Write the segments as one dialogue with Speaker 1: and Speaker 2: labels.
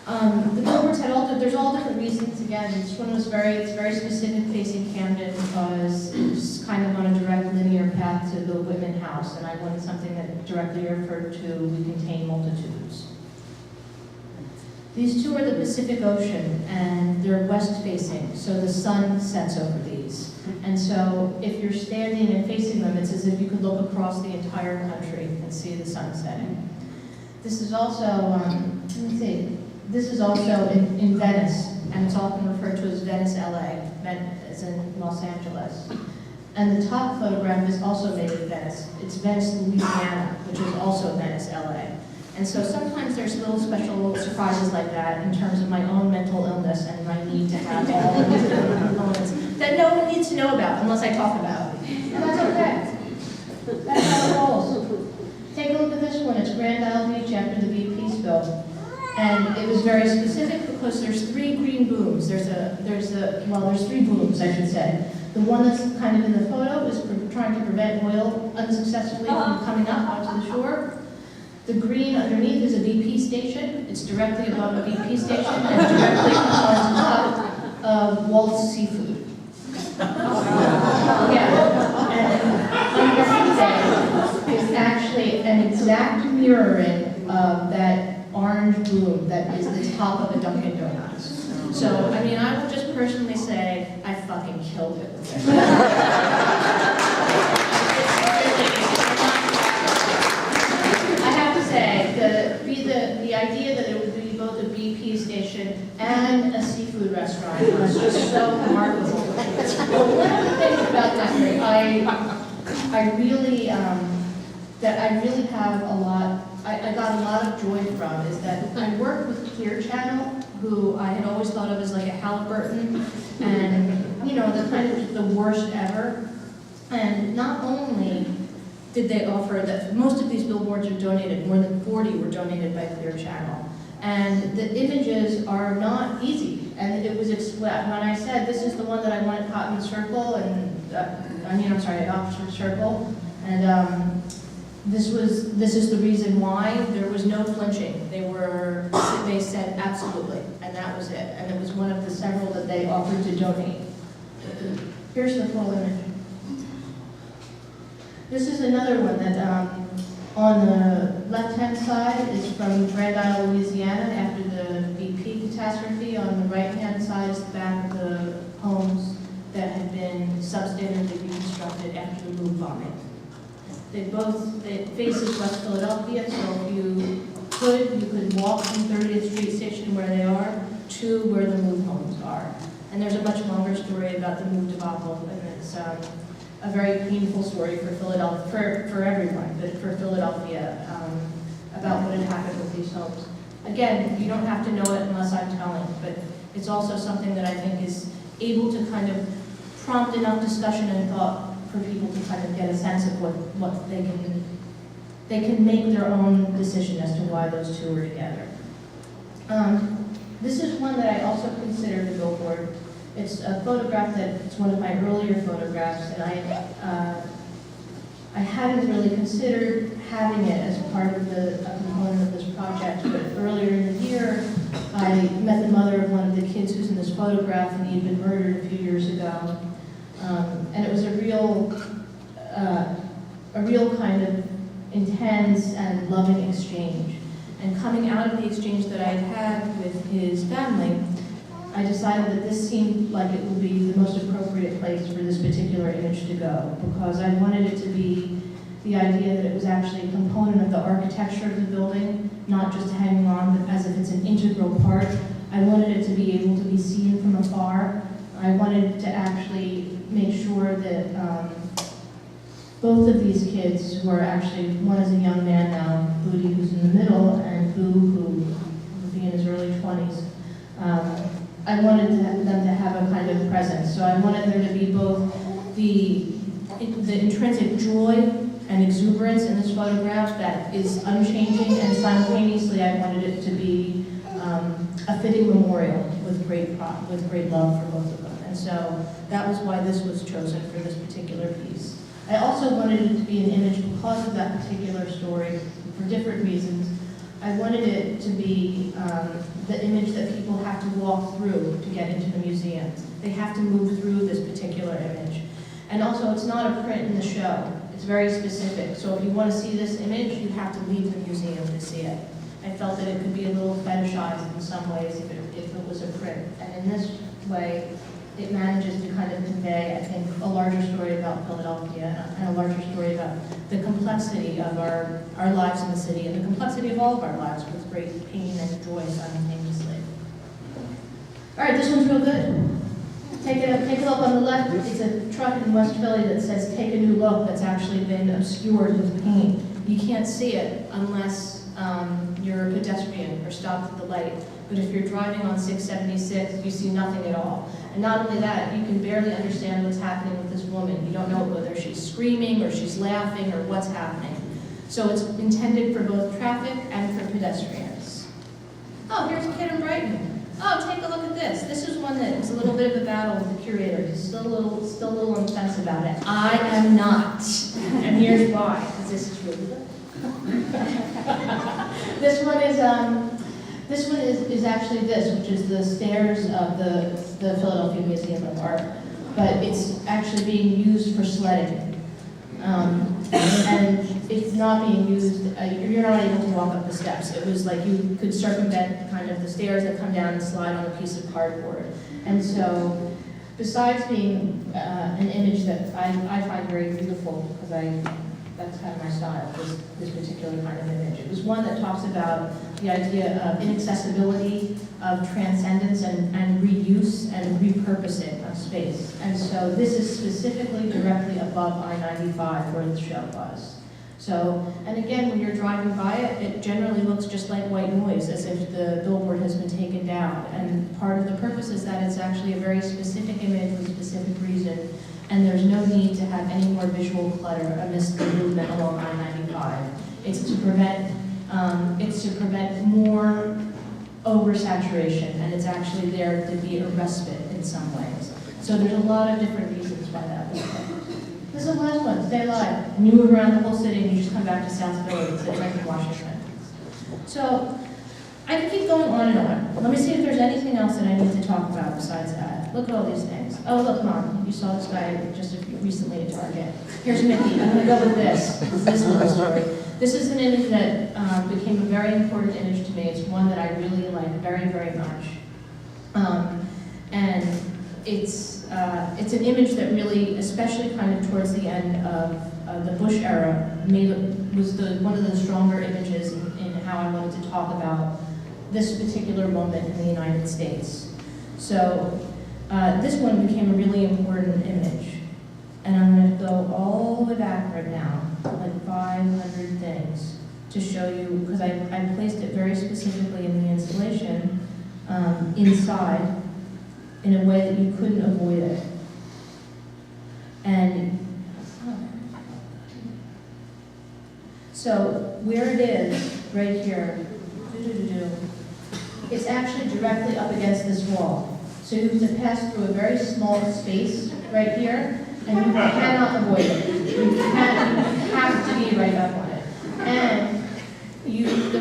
Speaker 1: The billboards had there's all different reasons. Again, this one was it's very specific, facing Camden, because it's kind of on a direct linear path to the Whitman House, and I wanted something that directly referred to "We contain multitudes." These two are the Pacific Ocean, and they're west-facing, so the sun sets over these. And so if you're standing and facing them, it's as if you could look across the entire country and see the sun setting. This is also, this is also in Venice, and it's often referred to as Venice, LA, as in Los Angeles. And the top photograph is also made in Venice. It's Venice, Louisiana, which is also Venice, LA. And so sometimes there's little special surprises like that in terms of my own mental illness and my need to have all of these different components that no one needs to know about unless I talk about it. And that's okay. That's how it rolls. Take a look at this one. It's Grand Isle Beach after the BP spill. And it was very specific because there's 3 green booms. There's three booms, I should say. The one that's kind of in the photo is trying to prevent oil unsuccessfully from coming up onto the shore. The green underneath is a BP station. It's directly above a BP station and directly on top of Walt's Seafood. Yeah. And underneath it is actually an exact mirroring of that orange boom that is the top of a Dunkin' Donuts. So, I mean, I will just personally say, I fucking killed it with it. The idea that it would be both a BP station and a seafood restaurant was just so remarkable. Well, one of the things about that, I really have a lot, I got a lot of joy from is that I worked with Clear Channel, who I had always thought of as like a Halliburton, and you know, the kind of the worst ever. And not only did they offer that most of these billboards are donated, more than 40 were donated by Clear Channel. And the images are not easy. And it was, when I said this is the one that I want at Cotton Circle, and Oxford Circle, and this is the reason why. There was no flinching. They said absolutely, and that was it. And it was one of the several that they offered to donate. Here's the full image. This is another one that on the left-hand side is from Grand Isle, Louisiana, after the BP catastrophe. On the right-hand side is the back of the homes that had been substandardly reconstructed after the move bombing. It faces West Philadelphia, so if you could walk from 30th Street Station where they are to where the move homes are. And there's a much longer story about the move debacle, and it's a very painful story for Philadelphia, for everyone, but for Philadelphia, about what had happened with these homes. Again, you don't have to know it unless I'm telling, but it's also something that I think is able to kind of prompt enough discussion and thought for people to kind of get a sense of what they can make their own decision as to why those two are together. This is one that I also considered a billboard. It's a photograph it's one of my earlier photographs, and I hadn't really considered having it as part of a component of this project, but earlier in the year, I met the mother of one of the kids who's in this photograph, and he had been murdered a few years ago. And it was a real kind of intense and loving exchange. And coming out of the exchange that I had with his family, I decided that this seemed like it would be the most appropriate place for this particular image to go, because I wanted it to be the idea that it was actually a component of the architecture of the building, not just hanging on as if it's an integral part. I wanted it to be able to be seen from afar. I wanted to actually make sure that both of these kids, who are actually, one is a young man now, Booty, who's in the middle, and Boo, who would be in his early 20s, I wanted them to have a kind of presence. So I wanted there to be both the intrinsic joy and exuberance in this photograph that is unchanging, and simultaneously I wanted it to be a fitting memorial with great love for both of them. And so that was why this was chosen for this particular piece. I also wanted it to be an image because of that particular story, for different reasons. I wanted it to be the image that people have to walk through to get into the museum. They have to move through this particular image. And also, it's not a print in the show. It's very specific. So if you want to see this image, you have to leave the museum to see it. I felt that it could be a little fetishized in some ways if it was a print. And in this way, it manages to kind of convey, I think, a larger story about Philadelphia and a larger story about the complexity of our lives in the city and the complexity of all of our lives with great pain and joy simultaneously. All right, this one's real good. Take it up on the left. It's a truck in West Philly that says, "Take a new look," that's actually been obscured with paint. You can't see it unless you're a pedestrian or stopped at the light. But if you're driving on 676, you see nothing at all. And not only that, you can barely understand what's happening with this woman. You don't know whether she's screaming or she's laughing or what's happening. So it's intended for both traffic and for pedestrians. Oh, here's a kid in Brighton. Oh, take a look at this. This is one that was a little bit of a battle with the curator. He's still a little on the fence about it. I am not. And here's why, because this is really good. This one is actually this, which is the stairs of the Philadelphia Museum of Art, but it's actually being used for sledding. And it's not being used, you're not able to walk up the steps. It was like you could circumvent kind of the stairs that come down and slide on a piece of cardboard. And so, besides being an image that I find very beautiful, because that's kind of my style, this particular kind of image. It was one that talks about the idea of inaccessibility, of transcendence and reuse and repurposing of space. And so this is specifically directly above I-95 where the show was. So, and again, when you're driving by it, it generally looks just like white noise, as if the billboard has been taken down. And part of the purpose is that it's actually a very specific image with a specific reason, and there's no need to have any more visual clutter amidst the movement along I-95. It's to prevent more oversaturation, and it's actually there to be a respite in some ways. So there's a lot of different reasons why that was there. This is the last one, stay alive. And you move around the whole city and you just come back to South Philly, it's like Washington. So I could keep going on and on. Let me see if there's anything else that I need to talk about besides that. Look at all these things. Oh, look, Mom, you saw this guy just recently at Target. Here's Mickey. I'm going to go with this. This little story. This is an image that became a very important image to me. It's one that I really like very, very much. And it's an image that really, especially kind of towards the end of the Bush era, was one of the stronger images in how I wanted to talk about this particular moment in the United States. So this one became a really important image. And I'm going to go all the way back right now, like 500 things, to show you, because I placed it very specifically in the installation, inside, in a way that you couldn't avoid it. And so where it is, right here, it's actually directly up against this wall. So you have to pass through a very small space right here, and you cannot avoid it. You have to be right up on it. And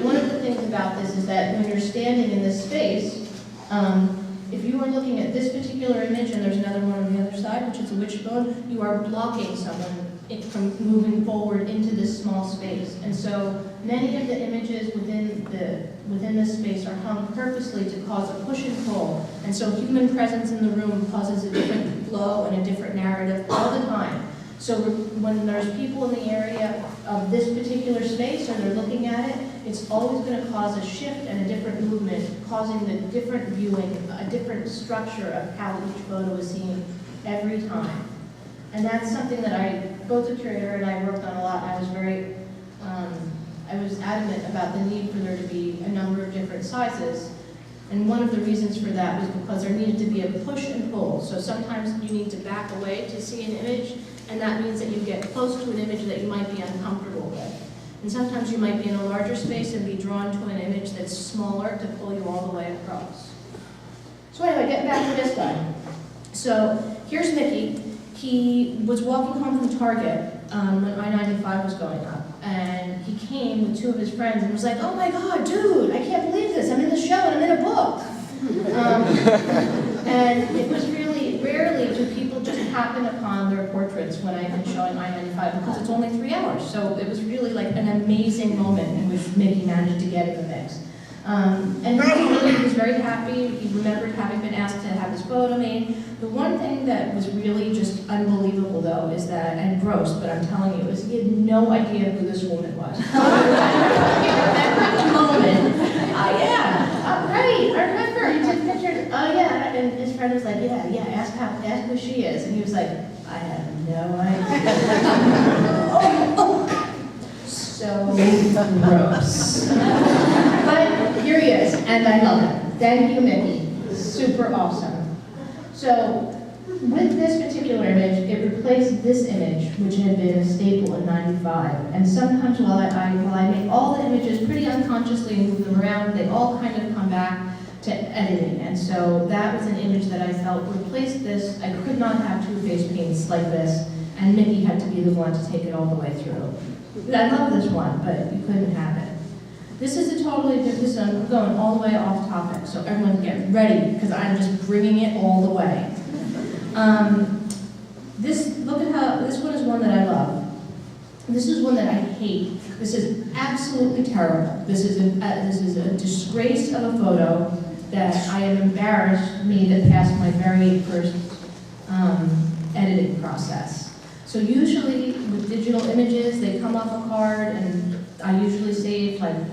Speaker 1: one of the things about this is that when you're standing in this space, if you are looking at this particular image and there's another one on the other side, which is a wishbone, you are blocking someone from moving forward into this small space. And so many of the images within this space are hung purposely to cause a push and pull. And so human presence in the room causes a different flow and a different narrative all the time. So when there's people in the area of this particular space and they're looking at it, it's always going to cause a shift and a different movement, causing the different viewing, a different structure of how each photo is seen every time. And that's something that both the curator and I worked on a lot. I was adamant about the need for there to be a number of different sizes. And one of the reasons for that was because there needed to be a push and pull. So sometimes you need to back away to see an image, and that means that you get close to an image that you might be uncomfortable with. And sometimes you might be in a larger space and be drawn to an image that's smaller to pull you all the way across. So anyway, getting back to this guy. So here's Mickey. He was walking home from Target when I-95 was going up. and he came with two of his friends and was like, "Oh my God, dude, I can't believe this. I'm in the show and I'm in a book." And it was really, rarely do people just happen upon their portraits when I've been showing I-95 because it's only 3 hours. So it was really like an amazing moment in which Mickey managed to get in the mix. And he was very happy. He remembered having been asked to have his photo made. The one thing that was really just unbelievable, though, is that, and gross, but I'm telling you, is he had no idea who this woman was. At the moment, right, I remember, he took pictures, and his friend was like, ask who she is. And he was like, I have no idea. So gross. But here he is, and I love him. Thank you, Mickey. Super awesome. So, with this particular image, it replaced this image, which had been a staple in '95. And sometimes while I make all the images pretty unconsciously and move them around, they all kind of come back to editing. And so that was an image that I felt replaced this. I could not have two face paints like this, and Mickey had to be the one to take it all the way through. I love this one, but you couldn't have it. This is a totally different, I'm going all the way off topic, so everyone get ready, because I'm just bringing it all the way. Look at how, this one is one that I love. This is one that I hate. This is absolutely terrible. This is a disgrace of a photo that I am embarrassed made it past my very first editing process. So usually with digital images, they come off a card, and I usually save a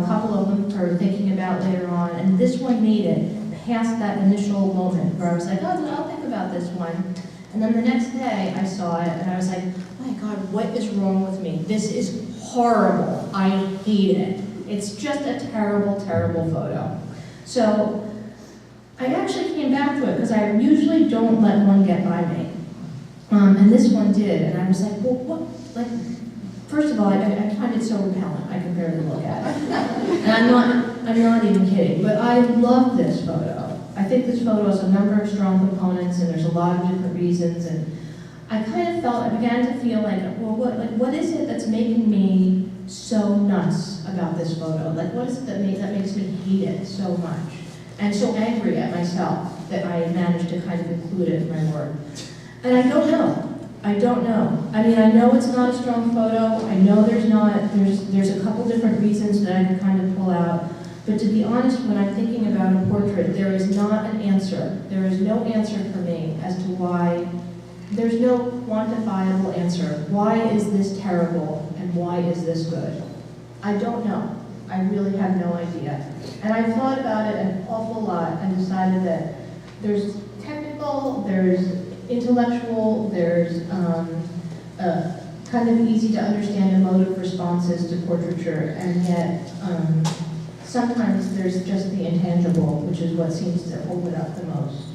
Speaker 1: couple of them for thinking about later on. And this one made it past that initial moment where I was like, oh, I'll think about this one. And then the next day I saw it and I was like, oh my God, what is wrong with me? This is horrible. I hate it. It's just a terrible, terrible photo. So I actually came back to it because I usually don't let one get by me. And this one did, and I was like, well, what, first of all, I find it so repellent, I can barely look at it. And I'm not even kidding, but I love this photo. I think this photo has a number of strong components, and there's a lot of different reasons, and I began to feel like, well, what is it that's making me so nuts about this photo? What is it that makes me hate it so much? And so angry at myself that I managed to kind of include it in my work. And I don't know. I mean, I know it's not a strong photo. I know there's a couple different reasons that I can kind of pull out. But to be honest, when I'm thinking about a portrait, there is not an answer. There is no answer for me as to why. There's no quantifiable answer. Why is this terrible and why is this good? I don't know. I really have no idea. And I thought about it an awful lot and decided that there's technical, there's intellectual, there's kind of easy to understand emotive responses to portraiture, and yet sometimes there's just the intangible, which is what seems to hold it up the most.